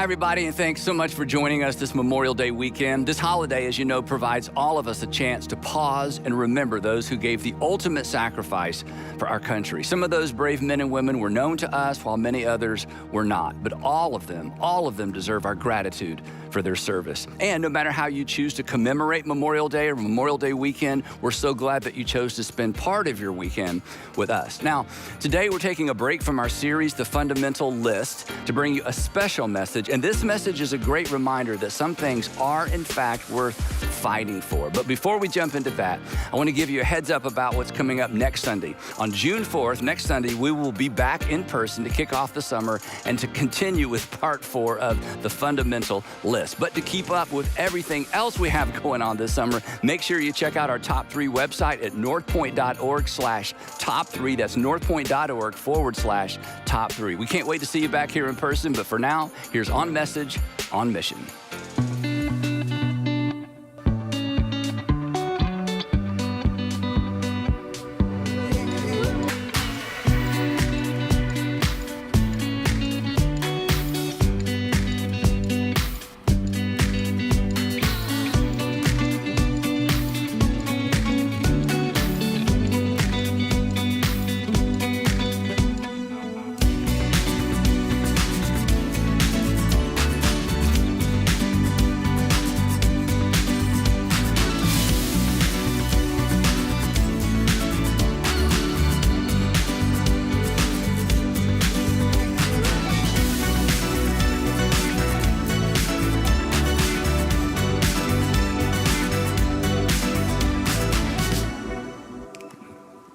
Hi, everybody, and thanks so much for joining us this Memorial Day weekend. This holiday, as you know, provides all of us a chance to pause and remember those who gave the ultimate sacrifice for our country. Some of those brave men and women were known to us, while many others were not. But all of them deserve our gratitude for their service. And no matter how you choose to commemorate Memorial Day or Memorial Day weekend, we're so glad that you chose to spend part of your weekend with us. Now, today we're taking a break from our series, The Fundamental List, to bring you a special message. And this message is a great reminder that some things are, in fact, worth fighting for. But before we jump into that, I want to give you a heads up about what's coming up next Sunday. On June 4th, next Sunday, we will be back in person to kick off the summer and to continue with part 4 of The Fundamental List. But to keep up with everything else we have going on this summer, make sure you check out our Top 3 website at northpoint.org/top3. That's northpoint.org/top3. We can't wait to see you back here in person, but for now, here's On Message, On Mission.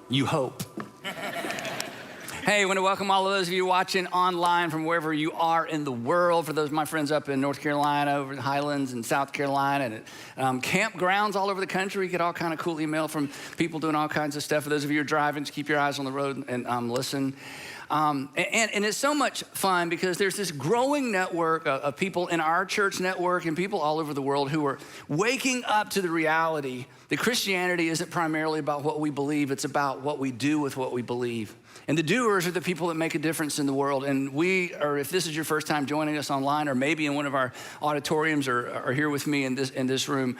You hope. Hey, I want to welcome all of those of you watching online from wherever you are in the world. For those of my friends up in North Carolina, over in the Highlands and South Carolina, and at campgrounds all over the country. You get all kind of cool email from people doing all kinds of stuff. For those of you who are driving, just keep your eyes on the road and listen. And it's so much fun because there's this growing network of people in our church network and people all over the world who are waking up to the reality that Christianity isn't primarily about what we believe, it's about what we do with what we believe. And the doers are the people that make a difference in the world. And we are, if this is your first time joining us online, or maybe in one of our auditoriums or here with me in this room,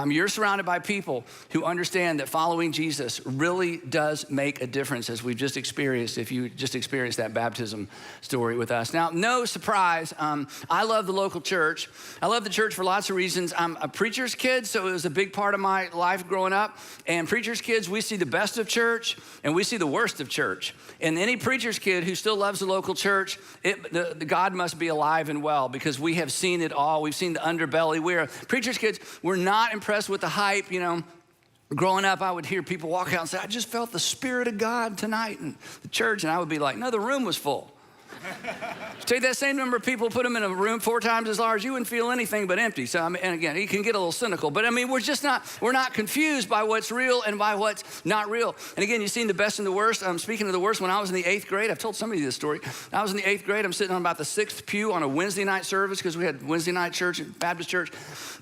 you're surrounded by people who understand that following Jesus really does make a difference, as we've just experienced, if you just experienced that baptism story with us. Now, no surprise, I love the local church. I love the church for lots of reasons. I'm a preacher's kid, so it was a big part of my life growing up. And preacher's kids, we see the best of church and we see the worst of church. And any preacher's kid who still loves the local church, the God must be alive and well, because we have seen it all. We've seen the underbelly. We're preacher's kids. We're not impressed with the hype. You know, growing up, I would hear people walk out and say, I just felt the Spirit of God tonight in the church. And I would be like, no, the room was full. Take that same number of people, put them in a room 4 times as large, you wouldn't feel anything but empty. So, and again, you can get a little cynical, but I mean, we're not confused by what's real and by what's not real. And again, you've seen the best and the worst. Speaking of the worst, when I was in the 8th grade, I've told somebody this story. I was in the 8th grade, I'm sitting on about the 6th pew on a Wednesday night service, because we had Wednesday night church at Baptist church.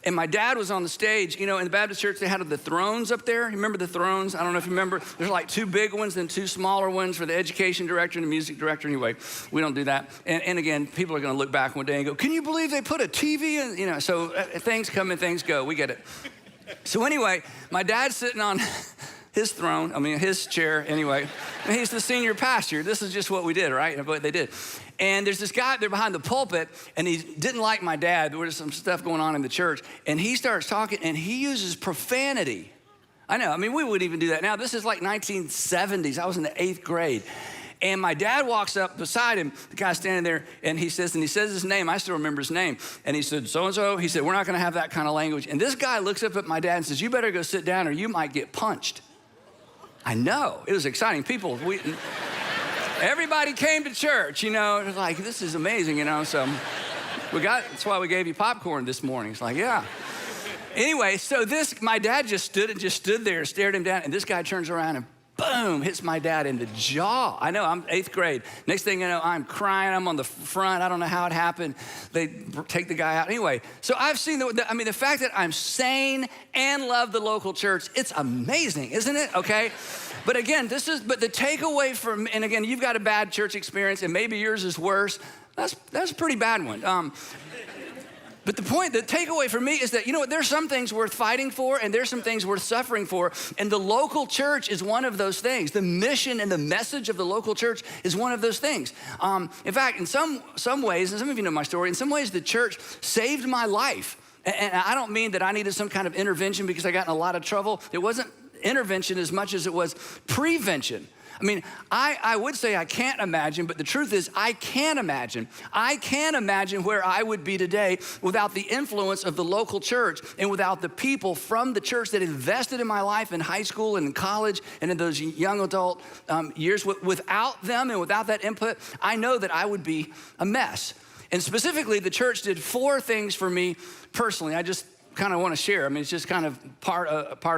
And my dad was on the stage. You know, in the Baptist church, they had the thrones up there. You remember the thrones? I don't know if you remember. There's like 2 big ones and 2 smaller ones for the education director and the music director. Anyway, we don't do that. And again, people are going to look back one day and go, can you believe they put a TV in? You know, so things come and things go. We get it. So anyway, my dad's sitting on his throne, his chair anyway. And he's the senior pastor. This is just what we did, right? What they did. And there's this guy there behind the pulpit, and he didn't like my dad. There was some stuff going on in the church. And he starts talking, and he uses profanity. I know, we wouldn't even do that now. This is like 1970s. I was in the 8th grade. And my dad walks up beside him, the guy standing there, and he says his name. I still remember his name. And he said, so-and-so. He said, we're not going to have that kind of language. And this guy looks up at my dad and says, you better go sit down or you might get punched. I know. It was exciting. Everybody came to church, you know. It was like, this is amazing, you know. So that's why we gave you popcorn this morning. It's like, yeah. Anyway, so my dad just stood there, stared him down, and this guy turns around and boom, hits my dad in the jaw. I know, I'm 8th grade. Next thing you know, I'm crying. I'm on the front. I don't know how it happened. They take the guy out. Anyway, so I've seen, the fact that I'm sane and love the local church, it's amazing, isn't it? Okay. But again, but the takeaway from, and again, you've got a bad church experience and maybe yours is worse. That's a pretty bad one. But the takeaway for me is that, you know what, there's some things worth fighting for and there's some things worth suffering for. And the local church is one of those things. The mission and the message of the local church is one of those things. In fact, in some ways, and some of you know my story, in some ways the church saved my life. And I don't mean that I needed some kind of intervention because I got in a lot of trouble. It wasn't intervention as much as it was prevention. I mean, I would say I can't imagine, but the truth is I can imagine. I can't imagine where I would be today without the influence of the local church and without the people from the church that invested in my life in high school and in college and in those young adult years. Without them and without that input, I know that I would be a mess. And specifically, the church did 4 things for me personally. I just kind of want to share. I mean, it's just kind of part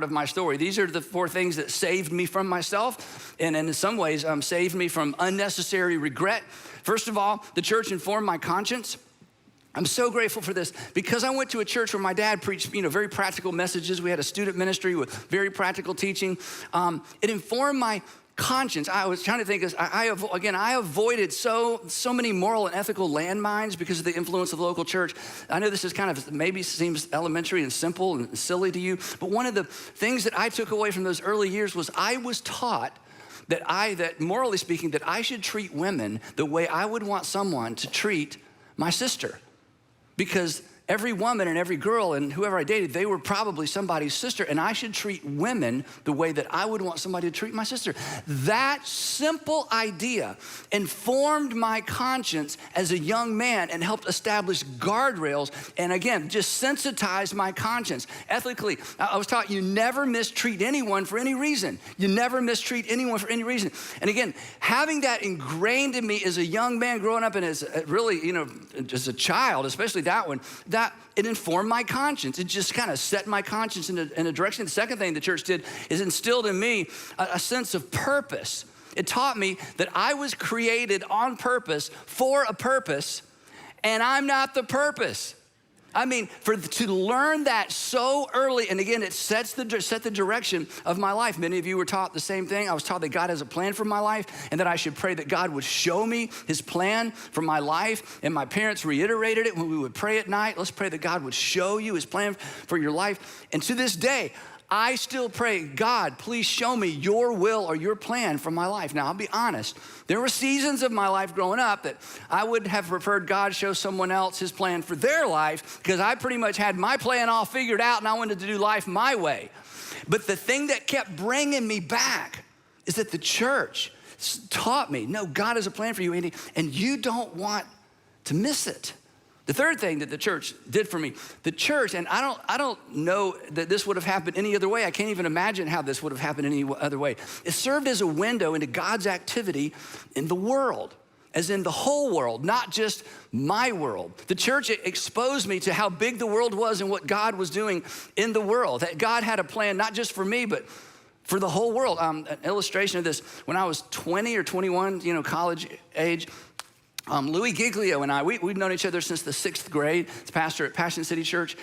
of my story. These are the 4 things that saved me from myself and in some ways saved me from unnecessary regret. First of all, the church informed my conscience. I'm so grateful for this because I went to a church where my dad preached, very practical messages. We had a student ministry with very practical teaching. It informed my conscience. I was trying to think, I avoided so many moral and ethical landmines because of the influence of the local church. I know this is kind of maybe seems elementary and simple and silly to you, but one of the things that I took away from those early years was I was taught that morally speaking, that I should treat women the way I would want someone to treat my sister, because every woman and every girl and whoever I dated, they were probably somebody's sister, and I should treat women the way that I would want somebody to treat my sister. That simple idea informed my conscience as a young man and helped establish guardrails and, again, just sensitized my conscience. Ethically, I was taught you never mistreat anyone for any reason. You never mistreat anyone for any reason. And again, having that ingrained in me as a young man growing up and as really, as a child, especially that one, that it informed my conscience. It just kind of set my conscience in a direction. The second thing the church did is instilled in me a sense of purpose. It taught me that I was created on purpose for a purpose, and I'm not the purpose. I mean, to learn that so early, and again, it set the direction of my life. Many of you were taught the same thing. I was taught that God has a plan for my life and that I should pray that God would show me his plan for my life. And my parents reiterated it when we would pray at night. Let's pray that God would show you his plan for your life. And to this day, I still pray, God, please show me your will or your plan for my life. Now, I'll be honest. There were seasons of my life growing up that I would have preferred God show someone else his plan for their life because I pretty much had my plan all figured out and I wanted to do life my way. But the thing that kept bringing me back is that the church taught me, no, God has a plan for you, Andy, and you don't want to miss it. The third thing that the church did for me, the church, and I don't know that this would have happened any other way. I can't even imagine how this would have happened any other way. It served as a window into God's activity in the world, as in the whole world, not just my world. The church exposed me to how big the world was and what God was doing in the world. That God had a plan not just for me, but for the whole world. An illustration of this, when I was 20 or 21, college age, Louis Giglio and I, we've known each other since the 6th grade. He's pastor at Passion City Church.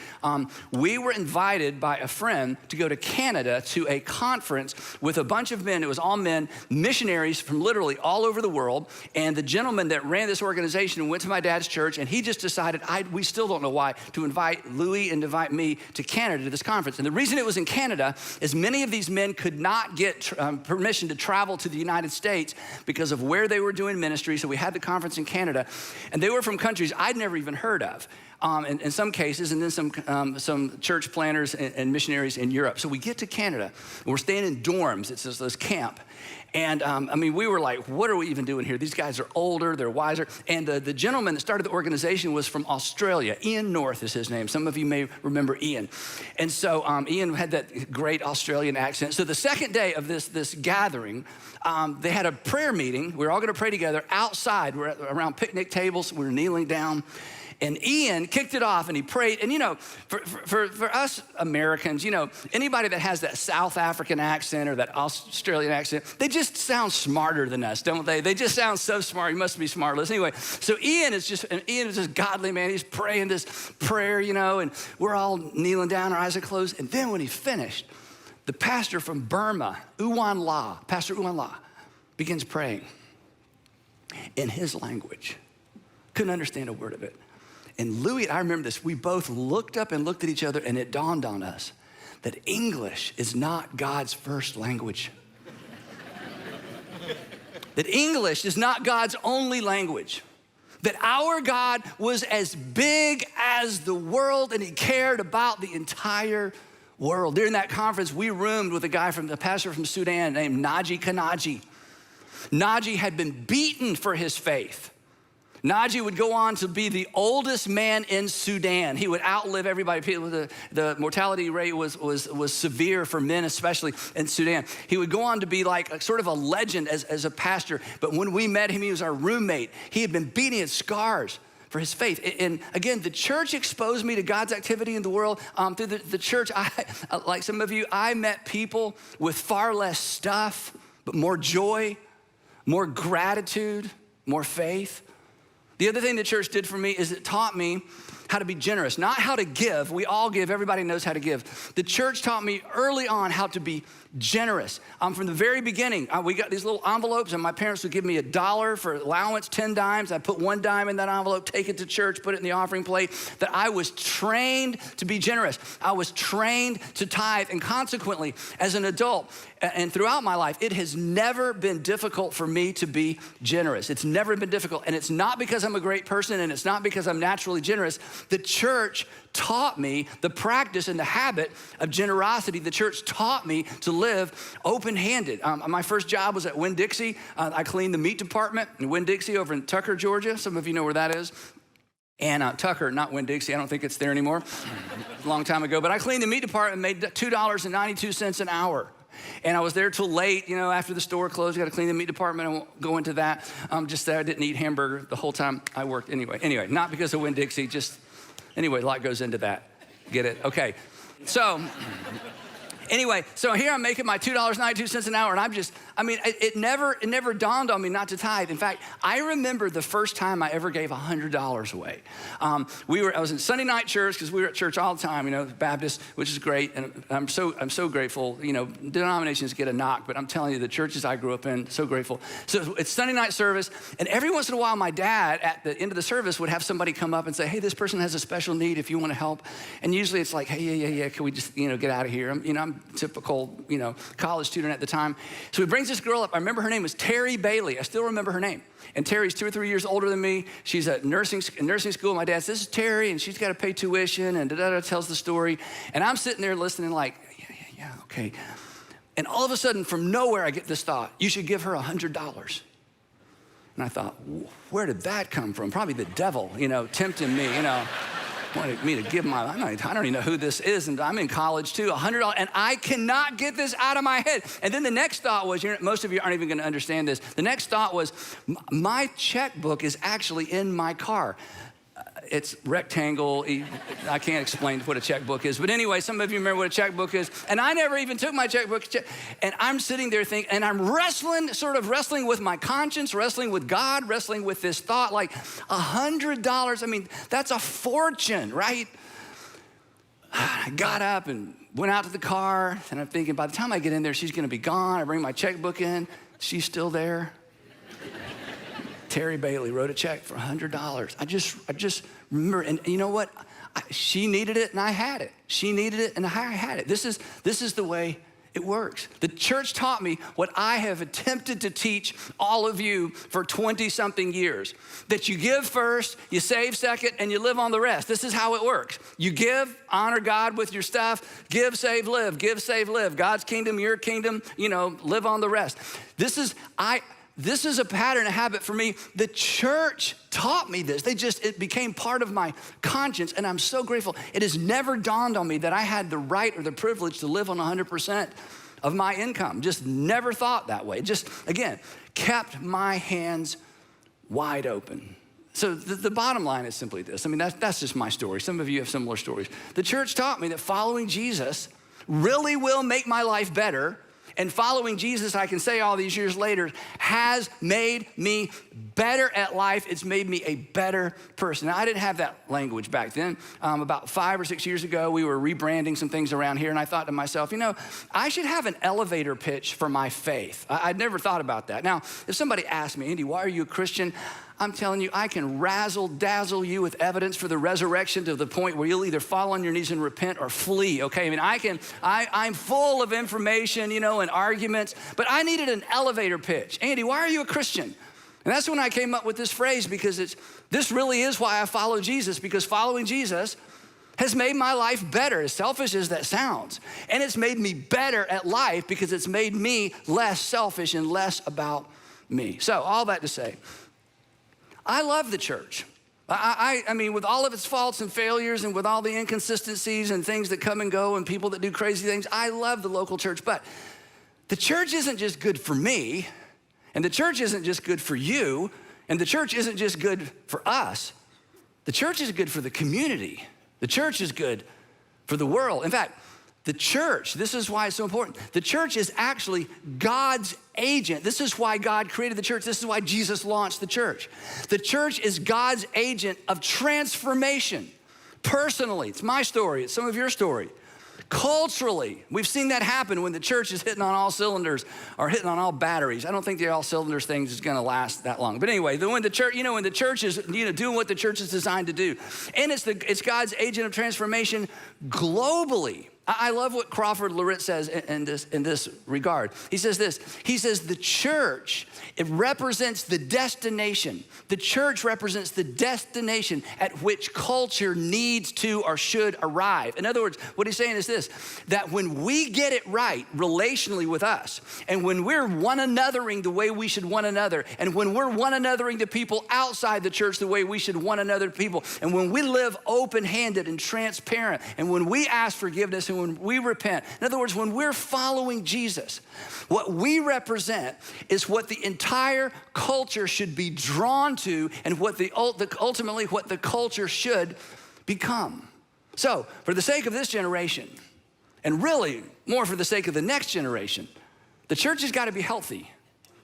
We were invited by a friend to go to Canada to a conference with a bunch of men. It was all men, missionaries from literally all over the world. And the gentleman that ran this organization went to my dad's church, and he just decided, we still don't know why, to invite Louis and invite me to Canada to this conference. And the reason it was in Canada is many of these men could not get permission to travel to the United States because of where they were doing ministry. So we had the conference in Canada, and they were from countries I'd never even heard of in some cases, and then some church planners and missionaries in Europe. So we get to Canada, and we're staying in dorms. It's this camp. And we were like, what are we even doing here? These guys are older, they're wiser. And the gentleman that started the organization was from Australia. Ian North is his name. Some of you may remember Ian. And so Ian had that great Australian accent. So the second day of this gathering, they had a prayer meeting. We were all gonna pray together outside. We're around picnic tables. We were kneeling down. And Ian kicked it off and he prayed. And for us Americans, anybody that has that South African accent or that Australian accent, they just sound smarter than us, don't they? They just sound so smart. You must be smart. Listen, anyway, so Ian is just godly, man. He's praying this prayer, and we're all kneeling down, our eyes are closed. And then when he finished, the pastor from Burma, Pastor Uwan La, begins praying in his language. Couldn't understand a word of it. And Louis, I remember this, we both looked up and looked at each other, and it dawned on us that English is not God's first language. That English is not God's only language. That our God was as big as the world, and he cared about the entire world. During that conference, we roomed with a pastor from Sudan named Naji Kanaji. Naji had been beaten for his faith. Naji would go on to be the oldest man in Sudan. He would outlive everybody. The mortality rate was severe for men, especially in Sudan. He would go on to be like a sort of a legend as a pastor. But when we met him, he was our roommate. He had been beating his scars for his faith. And again, the church exposed me to God's activity in the world. Through the church, like some of you, I met people with far less stuff, but more joy, more gratitude, more faith. The other thing the church did for me is it taught me how to be generous, not how to give. We all give, everybody knows how to give. The church taught me early on how to be generous. From the very beginning, we got these little envelopes and my parents would give me $1 for allowance, 10 dimes. I put 1 dime in that envelope, take it to church, put it in the offering plate. That I was trained to be generous. I was trained to tithe, and consequently, as an adult and throughout my life, it has never been difficult for me to be generous. It's never been difficult, and it's not because I'm a great person and it's not because I'm naturally generous. The church taught me the practice and the habit of generosity. The church taught me to live open-handed. My first job was at Winn-Dixie. I cleaned the meat department in Winn-Dixie over in Tucker, Georgia. Some of you know where that is. And Tucker, not Winn-Dixie, I don't think it's there anymore. A long time ago. But I cleaned the meat department, made $2.92 an hour. And I was there till late, after the store closed. You got to clean the meat department. I won't go into that. Just that I didn't eat hamburger the whole time I worked anyway. Not because of Winn-Dixie, a lot goes into that. Get it? Okay. So here I'm making my $2.92 an hour, and it never dawned on me not to tithe. In fact, I remember the first time I ever gave $100 away. I was in Sunday night church because we were at church all the time, Baptist, which is great, and I'm so grateful. Denominations get a knock, but I'm telling you, the churches I grew up in, so grateful. So it's Sunday night service, and every once in a while, my dad at the end of the service would have somebody come up and say, "Hey, this person has a special need. If you want to help," and usually it's like, "Hey, yeah, can we just get out of here?" I'm typical, college student at the time. So he brings this girl up. I remember her name was Terry Bailey. I still remember her name. And Terry's 2 or 3 years older than me. She's at nursing school. My dad says, "This is Terry, and she's got to pay tuition," and tells the story. And I'm sitting there listening like, yeah, okay. And all of a sudden, from nowhere, I get this thought: you should give her $100. And I thought, where did that come from? Probably the devil, tempting me, wanted me to give I don't even know who this is, and I'm in college too, $100, and I cannot get this out of my head. And then the next thought was, most of you aren't even gonna understand this. The next thought was, my checkbook is actually in my car. It's rectangle. I can't explain what a checkbook is. But anyway, some of you remember what a checkbook is. And I never even took my checkbook. And I'm sitting there thinking, and I'm wrestling with my conscience, wrestling with God, wrestling with this thought, like $100. That's a fortune, right? I got up and went out to the car, and I'm thinking, by the time I get in there, she's gonna be gone. I bring my checkbook in, she's still there. Terry Bailey wrote a check for $100. I just remember, and you know what? She needed it and I had it. She needed it and I had it. This is the way it works. The church taught me what I have attempted to teach all of you for 20-something years. That you give first, you save second, and you live on the rest. This is how it works. You give, honor God with your stuff, give, save, live, give, save, live. God's kingdom, your kingdom, live on the rest. This is a pattern, a habit for me. The church taught me this. It became part of my conscience, and I'm so grateful. It has never dawned on me that I had the right or the privilege to live on 100% of my income. Just never thought that way. Just, again, kept my hands wide open. So the bottom line is simply this. I mean, that's just my story. Some of you have similar stories. The church taught me that following Jesus really will make my life better. And following Jesus, I can say all these years later, has made me better at life. It's made me a better person. Now, I didn't have that language back then. About 5 or 6 years ago, we were rebranding some things around here, and I thought to myself, I should have an elevator pitch for my faith. I'd never thought about that. Now, if somebody asked me, Andy, why are you a Christian? I'm telling you, I can razzle-dazzle you with evidence for the resurrection to the point where you'll either fall on your knees and repent or flee, okay? I mean, I'm full of information, and arguments, but I needed an elevator pitch. Andy, why are you a Christian? And that's when I came up with this phrase, because this really is why I follow Jesus, because following Jesus has made my life better, as selfish as that sounds. And it's made me better at life because it's made me less selfish and less about me. So all that to say, I love the church. I mean, with all of its faults and failures and with all the inconsistencies and things that come and go and people that do crazy things, I love the local church. But the church isn't just good for me, and the church isn't just good for you, and the church isn't just good for us. The church is good for the community. The church is good for the world. In fact, the church, this is why it's so important. The church is actually God's agent. This is why God created the church. This is why Jesus launched the church. The church is God's agent of transformation. Personally, it's my story. It's some of your story. Culturally, we've seen that happen when the church is hitting on all cylinders or hitting on all batteries. I don't think the all cylinders thing is going to last that long. But anyway, when the church is doing what the church is designed to do, and it's God's agent of transformation globally. I love what Crawford Loritz says in this regard. He says this. He says the church, it represents the destination. The church represents the destination at which culture needs to or should arrive. In other words, what he's saying is this, that when we get it right relationally with us, and when we're one anothering the way we should one another, and when we're one anothering to people outside the church the way we should one another to people, and when we live open-handed and transparent, and when we ask forgiveness and when we repent. In other words, when we're following Jesus, what we represent is what the entire culture should be drawn to and what ultimately what the culture should become. So, for the sake of this generation, and really more for the sake of the next generation, the church has got to be healthy.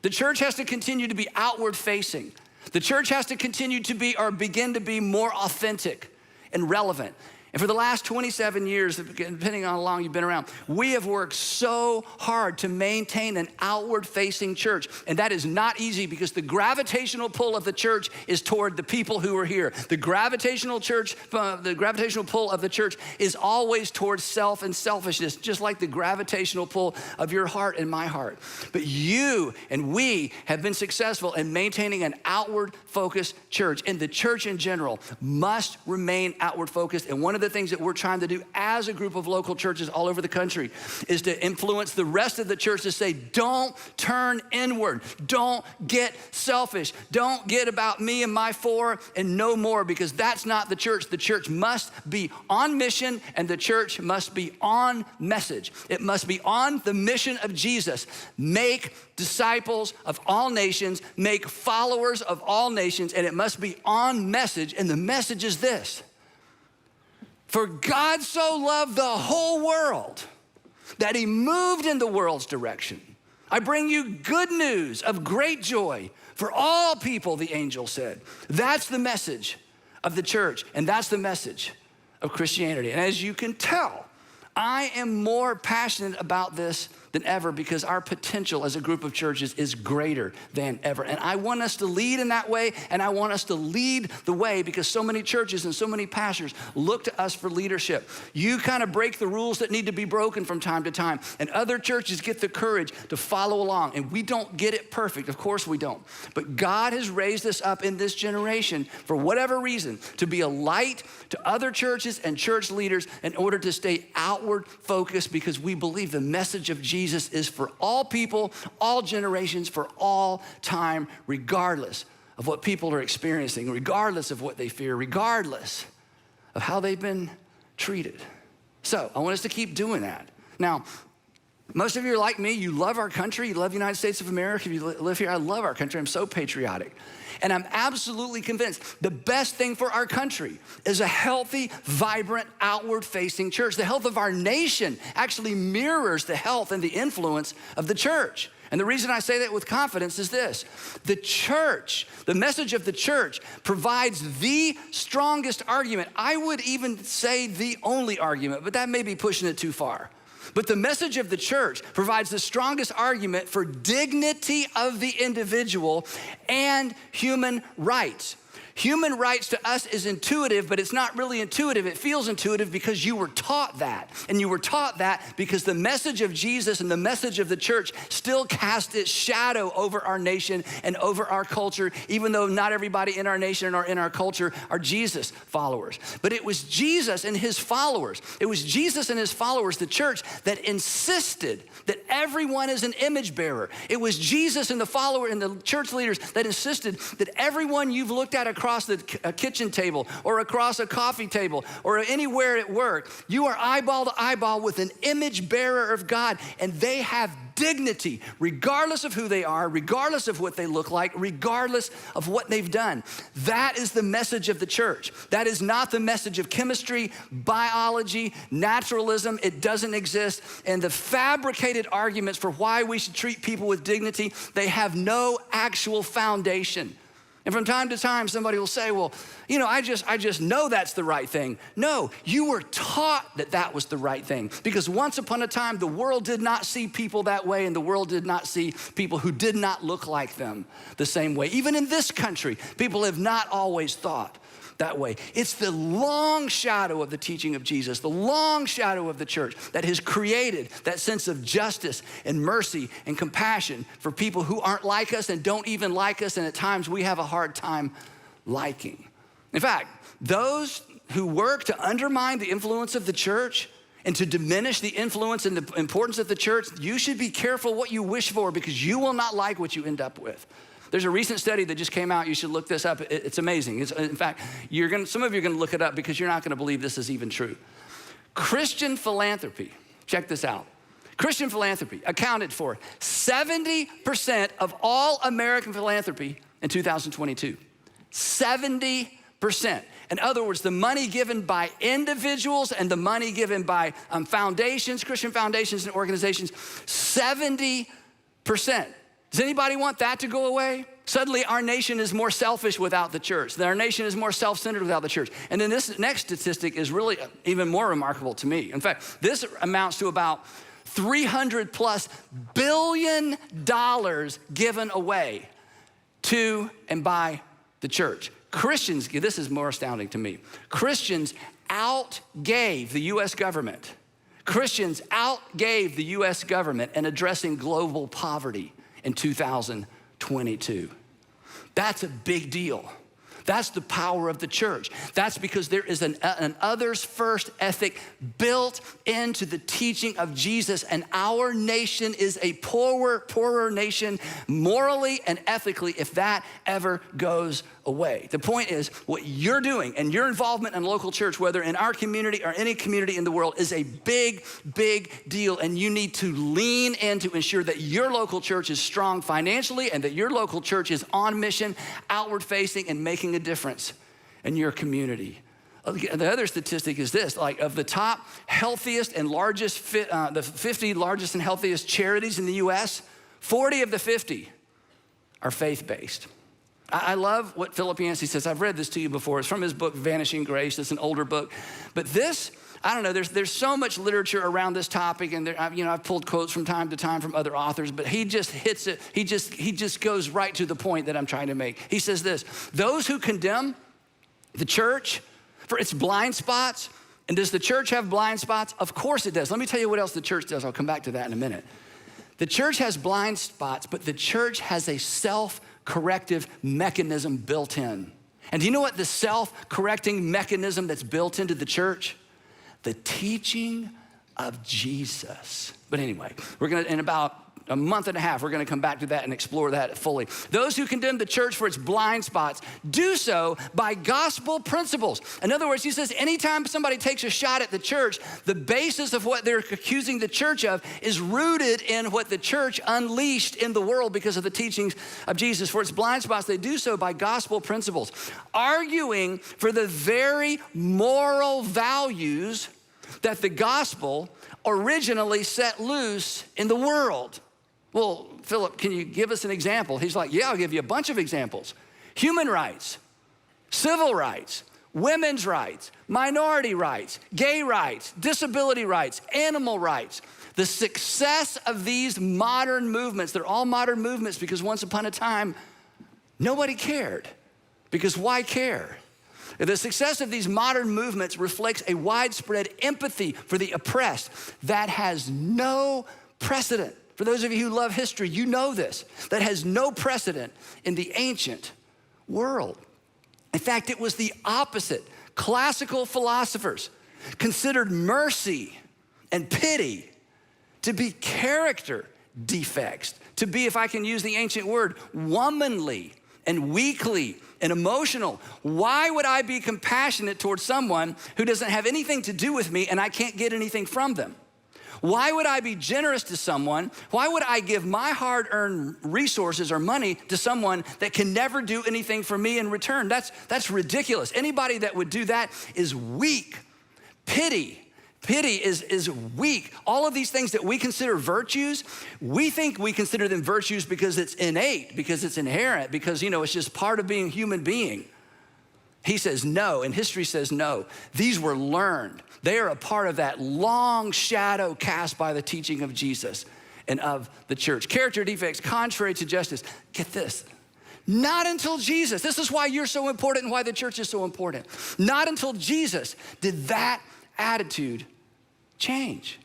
The church has to continue to be outward facing. The church has to continue to be or begin to be more authentic and relevant. And for the last 27 years, depending on how long you've been around, we have worked so hard to maintain an outward-facing church. And that is not easy because the gravitational pull of the church is toward the people who are here. The gravitational pull of the church is always towards self and selfishness, just like the gravitational pull of your heart and my heart. But you and we have been successful in maintaining an outward-focused church. And the church in general must remain outward-focused. And one of the things that we're trying to do as a group of local churches all over the country is to influence the rest of the church to say, don't turn inward. Don't get selfish. Don't get about me and my four and no more, because that's not the church. The church must be on mission and the church must be on message. It must be on the mission of Jesus. Make disciples of all nations, make followers of all nations, and it must be on message. And the message is this: for God so loved the whole world that he moved in the world's direction. I bring you good news of great joy for all people, the angel said. That's the message of the church, and that's the message of Christianity. And as you can tell, I am more passionate about this than ever because our potential as a group of churches is greater than ever. And I want us to lead in that way, and I want us to lead the way because so many churches and so many pastors look to us for leadership. You kind of break the rules that need to be broken from time to time, and other churches get the courage to follow along. And we don't get it perfect, of course we don't. But God has raised us up in this generation, for whatever reason, to be a light to other churches and church leaders in order to stay outward focused, because we believe the message of Jesus is for all people, all generations, for all time, regardless of what people are experiencing, regardless of what they fear, regardless of how they've been treated. So I want us to keep doing that. Now, Most of you are like me. You love our country. You love the United States of America. If you live here, I love our country. I'm so patriotic. And I'm absolutely convinced the best thing for our country is a healthy, vibrant, outward-facing church. The health of our nation actually mirrors the health and the influence of the church. And the reason I say that with confidence is this: the church, the message of the church provides the strongest argument. I would even say the only argument, but that may be pushing it too far. But the message of the church provides the strongest argument for dignity of the individual and human rights. Human rights to us is intuitive, but it's not really intuitive. It feels intuitive because you were taught that. And you were taught that because the message of Jesus and the message of the church still cast its shadow over our nation and over our culture, even though not everybody in our nation or in our culture are Jesus followers. But it was Jesus and his followers. It was Jesus and his followers, the church, that insisted that everyone is an image bearer. It was Jesus and the follower and the church leaders that insisted that everyone you've looked at across the kitchen table or across a coffee table or anywhere at work, you are eyeball to eyeball with an image bearer of God, and they have dignity regardless of who they are, regardless of what they look like, regardless of what they've done. That is the message of the church. That is not the message of chemistry, biology, naturalism. It doesn't exist. And the fabricated arguments for why we should treat people with dignity, they have no actual foundation. And from time to time, somebody will say, well, you know, I just know that's the right thing. No, you were taught that that was the right thing, because once upon a time, the world did not see people that way, and the world did not see people who did not look like them the same way. Even in this country, people have not always thought that way. It's the long shadow of the teaching of Jesus, the long shadow of the church that has created that sense of justice and mercy and compassion for people who aren't like us and don't even like us, and at times we have a hard time liking. In fact, those who work to undermine the influence of the church and to diminish the influence and the importance of the church, you should be careful what you wish for, because you will not like what you end up with. There's a recent study that just came out. You should look this up. It's amazing. In fact, some of you are going to look it up because you're not going to believe this is even true. Christian philanthropy, check this out. Christian philanthropy accounted for 70% of all American philanthropy in 2022. 70%. In other words, the money given by individuals and the money given by foundations, Christian foundations and organizations, 70%. Does anybody want that to go away? Suddenly our nation is more selfish without the church. Our nation is more self-centered without the church. And then this next statistic is really even more remarkable to me. In fact, this amounts to about $300+ billion given away to and by the church. Christians, this is more astounding to me. Christians outgave the U.S. government. Christians outgave the U.S. government in addressing global poverty in 2022. That's a big deal. That's the power of the church. That's because there is an others first ethic built into the teaching of Jesus, and our nation is a poorer nation morally and ethically if that ever goes away. The point is, what you're doing and your involvement in local church, whether in our community or any community in the world, is a big, big deal, and you need to lean in to ensure that your local church is strong financially and that your local church is on mission, outward facing, and making a difference in your community. The other statistic is this: like, of the top healthiest and largest, the 50 largest and healthiest charities in the US, 40 of the 50 are faith-based. I love what Philip Yancey says. I've read this to you before. It's from his book, Vanishing Grace. It's an older book. But this, I don't know, there's so much literature around this topic, and I've pulled quotes from time to time from other authors, but he just hits it. He just goes right to the point that I'm trying to make. He says this: those who condemn the church for its blind spots, and does the church have blind spots? Of course it does. Let me tell you what else the church does. I'll come back to that in a minute. The church has blind spots, but the church has a self-corrective mechanism built in. And do you know what the self-correcting mechanism that's built into the church? The teaching of Jesus. But anyway, we're gonna, in about a month and a half. We're going to come back to that and explore that fully. Those who condemn the church for its blind spots do so by gospel principles. In other words, he says anytime somebody takes a shot at the church, the basis of what they're accusing the church of is rooted in what the church unleashed in the world because of the teachings of Jesus. For its blind spots, they do so by gospel principles, arguing for the very moral values that the gospel originally set loose in the world. Well, Philip, can you give us an example? He's like, yeah, I'll give you a bunch of examples. Human rights, civil rights, women's rights, minority rights, gay rights, disability rights, animal rights. The success of these modern movements, they're all modern movements because once upon a time, nobody cared. Because why care? The success of these modern movements reflects a widespread empathy for the oppressed that has no precedent. For those of you who love history, you know this. That has no precedent in the ancient world. In fact, it was the opposite. Classical philosophers considered mercy and pity to be character defects, to be, if I can use the ancient word, womanly and weakly and emotional. Why would I be compassionate towards someone who doesn't have anything to do with me and I can't get anything from them? Why would I be generous to someone? Why would I give my hard-earned resources or money to someone that can never do anything for me in return? That's ridiculous. Anybody that would do that is weak. Pity is weak. All of these things that we consider virtues, we think we consider them virtues because it's innate, because it's inherent, because, it's just part of being a human being. He says no, and history says no. These were learned. They are a part of that long shadow cast by the teaching of Jesus and of the church. Character defects contrary to justice. Get this. Not until Jesus, this is why you're so important and why the church is so important. Not until Jesus did that attitude change.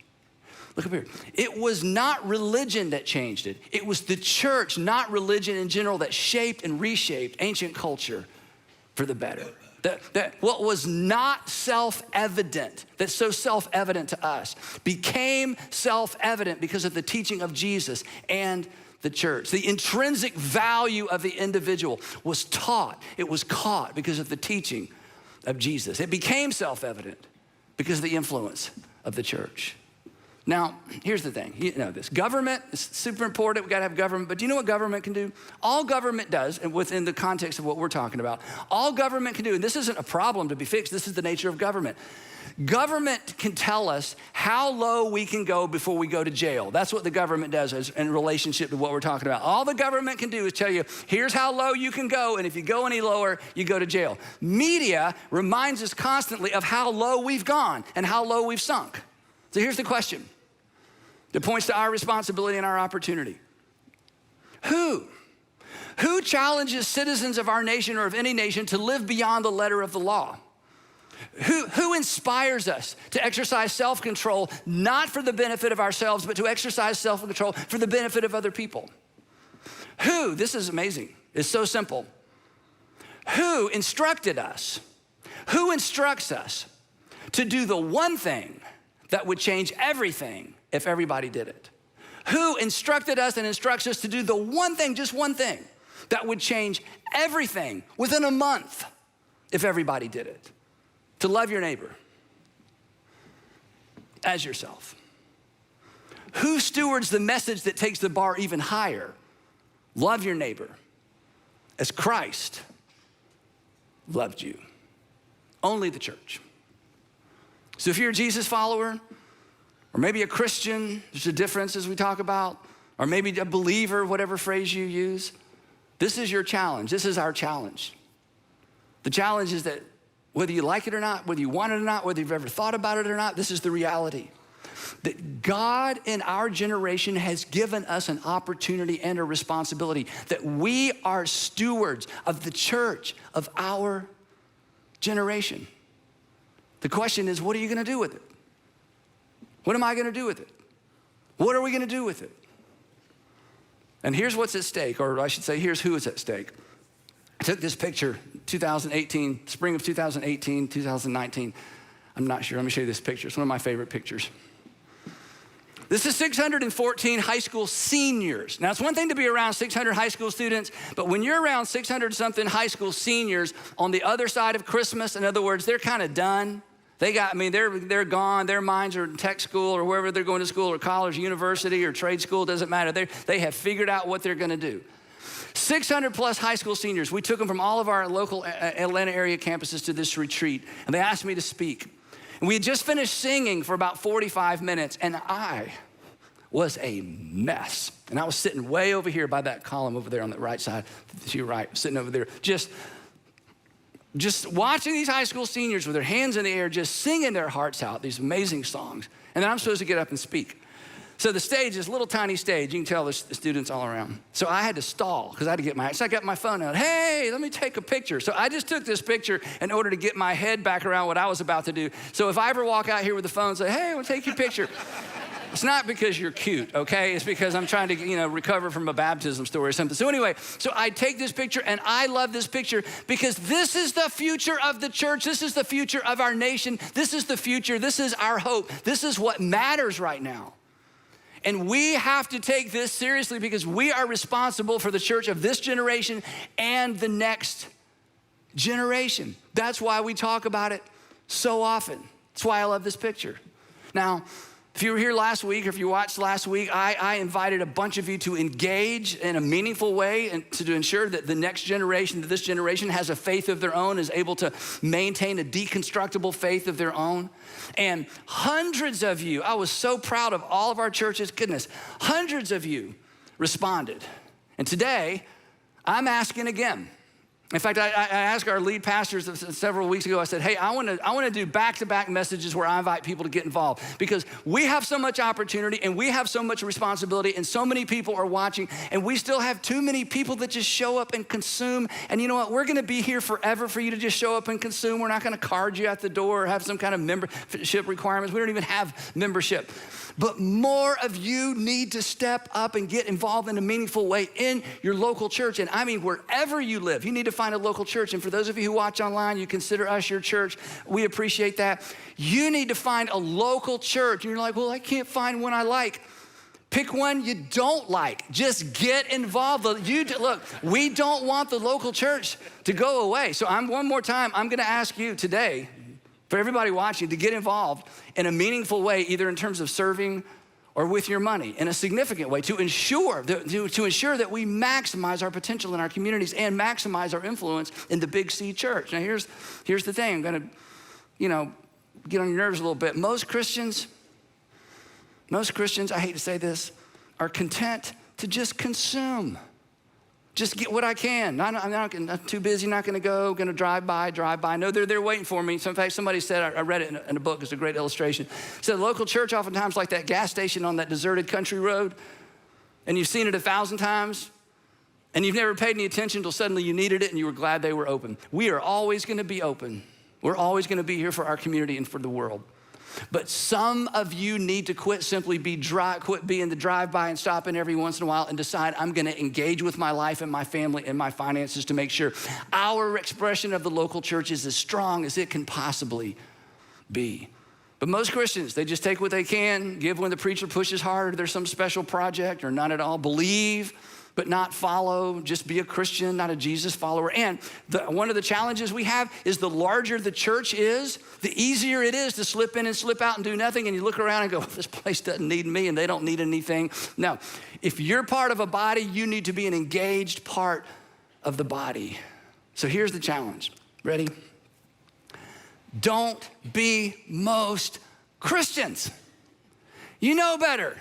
Look up here. It was not religion that changed it. It was the church, not religion in general, that shaped and reshaped ancient culture for the better. That what was not self-evident, that's so self-evident to us, became self-evident because of the teaching of Jesus and the church. The intrinsic value of the individual was taught. It was caught because of the teaching of Jesus. It became self-evident because of the influence of the church. Now, here's the thing. You know this. Government is super important. We got to have government. But do you know what government can do? All government does, and within the context of what we're talking about, all government can do, and this isn't a problem to be fixed. This is the nature of government. Government can tell us how low we can go before we go to jail. That's what the government does in relationship to what we're talking about. All the government can do is tell you, here's how low you can go, and if you go any lower, you go to jail. Media reminds us constantly of how low we've gone and how low we've sunk. So here's the question that points to our responsibility and our opportunity. Who challenges citizens of our nation or of any nation to live beyond the letter of the law? Who inspires us to exercise self-control, not for the benefit of ourselves, but to exercise self-control for the benefit of other people? Who, this is amazing, it's so simple. Who instructed us? Who instructs us to do the one thing that would change everything if everybody did it? Who instructed us and instructs us to do the one thing, just one thing, that would change everything within a month if everybody did it? To love your neighbor as yourself. Who stewards the message that takes the bar even higher? Love your neighbor as Christ loved you. Only the church. So if you're a Jesus follower, or maybe a Christian, there's a difference as we talk about, or maybe a believer, whatever phrase you use, this is your challenge. This is our challenge. The challenge is that whether you like it or not, whether you want it or not, whether you've ever thought about it or not, this is the reality. That God in our generation has given us an opportunity and a responsibility that we are stewards of the church of our generation. The question is, what are you gonna do with it? What am I gonna do with it? What are we gonna do with it? And here's what's at stake, or I should say, here's who is at stake. I took this picture, 2018, spring of 2018, 2019. I'm not sure, let me show you this picture. It's one of my favorite pictures. This is 614 high school seniors. Now, it's one thing to be around 600 high school students, but when you're around 600-something high school seniors on the other side of Christmas, in other words, they're kind of done. They're gone. Their minds are in tech school or wherever they're going to school or college, university or trade school, doesn't matter. They have figured out what they're going to do. 600 plus high school seniors. We took them from all of our local Atlanta area campuses to this retreat, and they asked me to speak. And we had just finished singing for about 45 minutes, and I was a mess. And I was sitting way over here by that column over there on the right side, to your right, sitting over there, just watching these high school seniors with their hands in the air, just singing their hearts out, these amazing songs. And then I'm supposed to get up and speak. So the stage is a little tiny stage. You can tell there's students all around. So I had to stall because I had to get so I got my phone out. Hey, let me take a picture. So I just took this picture in order to get my head back around what I was about to do. So if I ever walk out here with the phone and say, hey, we'll take your picture. It's not because you're cute, okay? It's because I'm trying to, recover from a baptism story or something. So anyway, so I take this picture, and I love this picture because this is the future of the church. This is the future of our nation. This is the future. This is our hope. This is what matters right now. And we have to take this seriously because we are responsible for the church of this generation and the next generation. That's why we talk about it so often. That's why I love this picture. Now, if you were here last week or if you watched last week, I invited a bunch of you to engage in a meaningful way and to ensure that the next generation, that this generation has a faith of their own, is able to maintain a deconstructible faith of their own. And hundreds of you, I was so proud of all of our churches, goodness, hundreds of you responded. And today, I'm asking again. In fact, I asked our lead pastors several weeks ago, I said, hey, I want to do back-to-back messages where I invite people to get involved because we have so much opportunity and we have so much responsibility and so many people are watching and we still have too many people that just show up and consume. And you know what? We're going to be here forever for you to just show up and consume. We're not going to card you at the door or have some kind of membership requirements. We don't even have membership. But more of you need to step up and get involved in a meaningful way in your local church. And I mean, wherever you live, you need to find a local church. And for those of you who watch online, you consider us your church. We appreciate that. You need to find a local church. And you're like, well, I can't find one I like. Pick one you don't like. Just get involved. Look, we don't want the local church to go away. So one more time, I'm going to ask you today, for everybody watching, to get involved in a meaningful way, either in terms of serving or with your money, in a significant way, to ensure that we maximize our potential in our communities and maximize our influence in the Big C church. Now, here's the thing. I'm going to, get on your nerves a little bit. Most Christians, I hate to say this, are content to just consume. Just get what I can. I'm too busy, not gonna go, gonna drive by. No, they're there waiting for me. So in fact, somebody said, I read it in a book, it's a great illustration. It said, local church oftentimes like that gas station on that deserted country road, and you've seen it 1,000 times, and you've never paid any attention until suddenly you needed it and you were glad they were open. We are always gonna be open. We're always gonna be here for our community and for the world. But some of you need to quit being the drive-by and stopping every once in a while and decide I'm gonna engage with my life and my family and my finances to make sure our expression of the local church is as strong as it can possibly be. But most Christians, they just take what they can, give when the preacher pushes hard, there's some special project, or none at all. Believe, but not follow. Just be a Christian, not a Jesus follower. And one of the challenges we have is the larger the church is, the easier it is to slip in and slip out and do nothing. And you look around and go, this place doesn't need me and they don't need anything. No, if you're part of a body, you need to be an engaged part of the body. So here's the challenge. Ready? Don't be most Christians. You know better.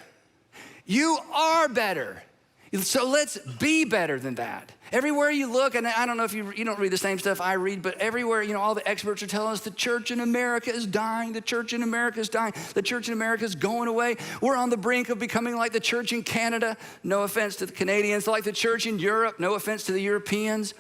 You are better. So let's be better than that. Everywhere you look, and I don't know if you don't read the same stuff I read, but everywhere, all the experts are telling us the church in America is dying. The church in America is dying. The church in America is going away. We're on the brink of becoming like the church in Canada. No offense to the Canadians. Like the church in Europe. No offense to the Europeans.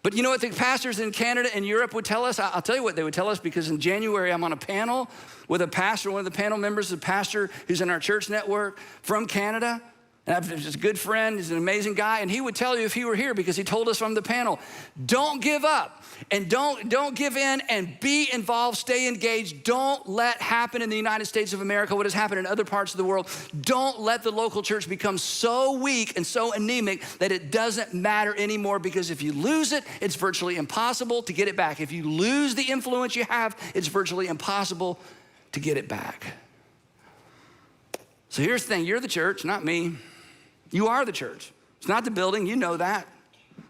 But you know what the pastors in Canada and Europe would tell us? I'll tell you what they would tell us, because in January, I'm on a panel with a pastor. One of the panel members is a pastor who's in our church network from Canada. And I have this good friend, he's an amazing guy, and he would tell you if he were here, because he told us from the panel, don't give up and don't give in, and be involved, stay engaged. Don't let happen in the United States of America what has happened in other parts of the world. Don't let the local church become so weak and so anemic that it doesn't matter anymore, because if you lose it, it's virtually impossible to get it back. If you lose the influence you have, it's virtually impossible to get it back. So here's the thing, you're the church, not me. You are the church. It's not the building, you know that.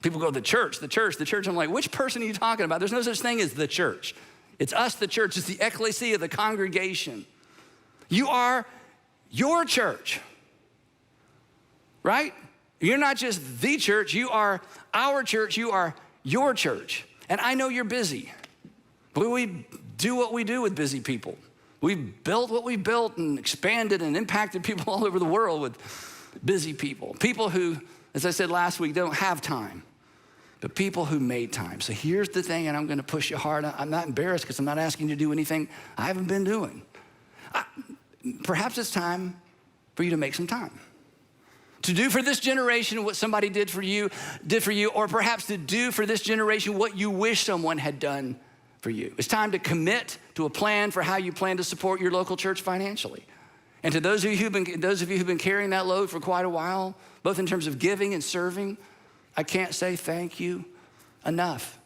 People go, the church. I'm like, which person are you talking about? There's no such thing as the church. It's us, the church. It's the ecclesia, the congregation. You are your church, right? You're not just the church, you are our church, you are your church. And I know you're busy, but we do what we do with busy people. We've built what we built and expanded and impacted people all over the world with busy people. People who, as I said last week, don't have time, but people who made time. So here's the thing, and I'm gonna push you hard. I'm not embarrassed because I'm not asking you to do anything I haven't been doing. Perhaps it's time for you to make some time. To do for this generation what somebody did for you, or perhaps to do for this generation what you wish someone had done for you. It's time to commit to a plan for how you plan to support your local church financially. And to those of you who've been carrying that load for quite a while, both in terms of giving and serving, I can't say thank you enough,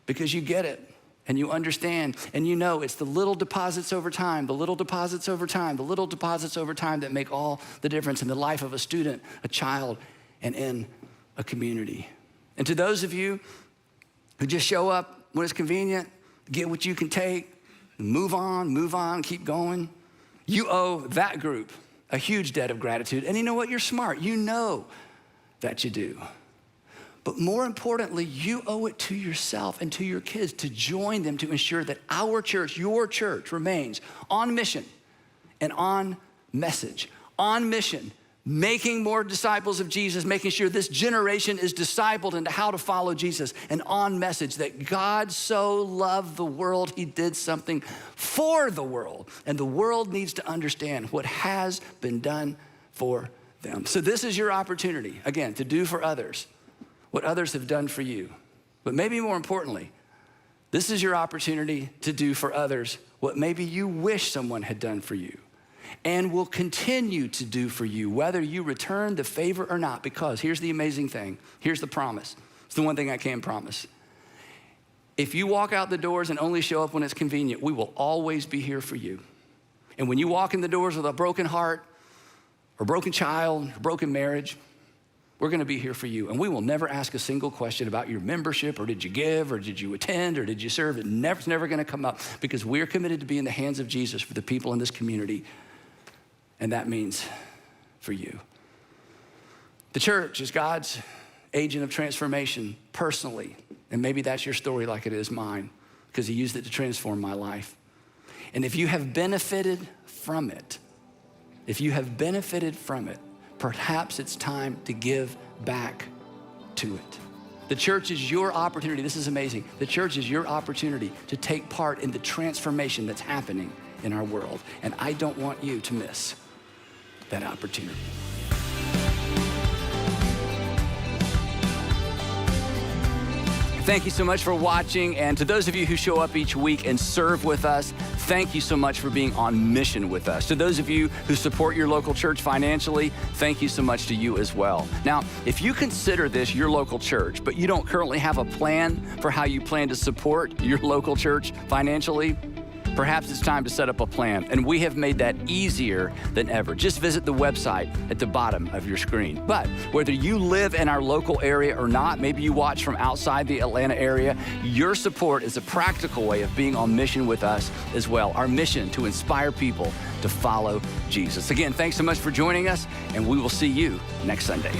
because you get it and you understand and you know it's the little deposits over time, the little deposits over time, the little deposits over time that make all the difference in the life of a student, a child, and in a community. And to those of you who just show up when it's convenient, get what you can take, move on, keep going. You owe that group a huge debt of gratitude. And you know what? You're smart. You know that you do. But more importantly, you owe it to yourself and to your kids to join them to ensure that our church, your church, remains on mission and on message. On mission, making more disciples of Jesus, making sure this generation is discipled into how to follow Jesus, and on message that God so loved the world, he did something for the world, and the world needs to understand what has been done for them. So this is your opportunity, again, to do for others what others have done for you. But maybe more importantly, this is your opportunity to do for others what maybe you wish someone had done for you, and will continue to do for you, whether you return the favor or not. Because here's the amazing thing. Here's the promise. It's the one thing I can promise. If you walk out the doors and only show up when it's convenient, we will always be here for you. And when you walk in the doors with a broken heart, or broken child, or broken marriage, we're gonna be here for you. And we will never ask a single question about your membership, or did you give, or did you attend, or did you serve? It's never gonna come up, because we're committed to be in the hands of Jesus for the people in this community. And that means for you. The church is God's agent of transformation personally. And maybe that's your story like it is mine, because he used it to transform my life. And if you have benefited from it, perhaps it's time to give back to it. The church is your opportunity. This is amazing. The church is your opportunity to take part in the transformation that's happening in our world. And I don't want you to miss that opportunity. Thank you so much for watching. And to those of you who show up each week and serve with us, thank you so much for being on mission with us. To those of you who support your local church financially, thank you so much to you as well. Now, if you consider this your local church, but you don't currently have a plan for how you plan to support your local church financially, perhaps it's time to set up a plan, and we have made that easier than ever. Just visit the website at the bottom of your screen. But whether you live in our local area or not, maybe you watch from outside the Atlanta area, your support is a practical way of being on mission with us as well. Our mission to inspire people to follow Jesus. Again, thanks so much for joining us, and we will see you next Sunday.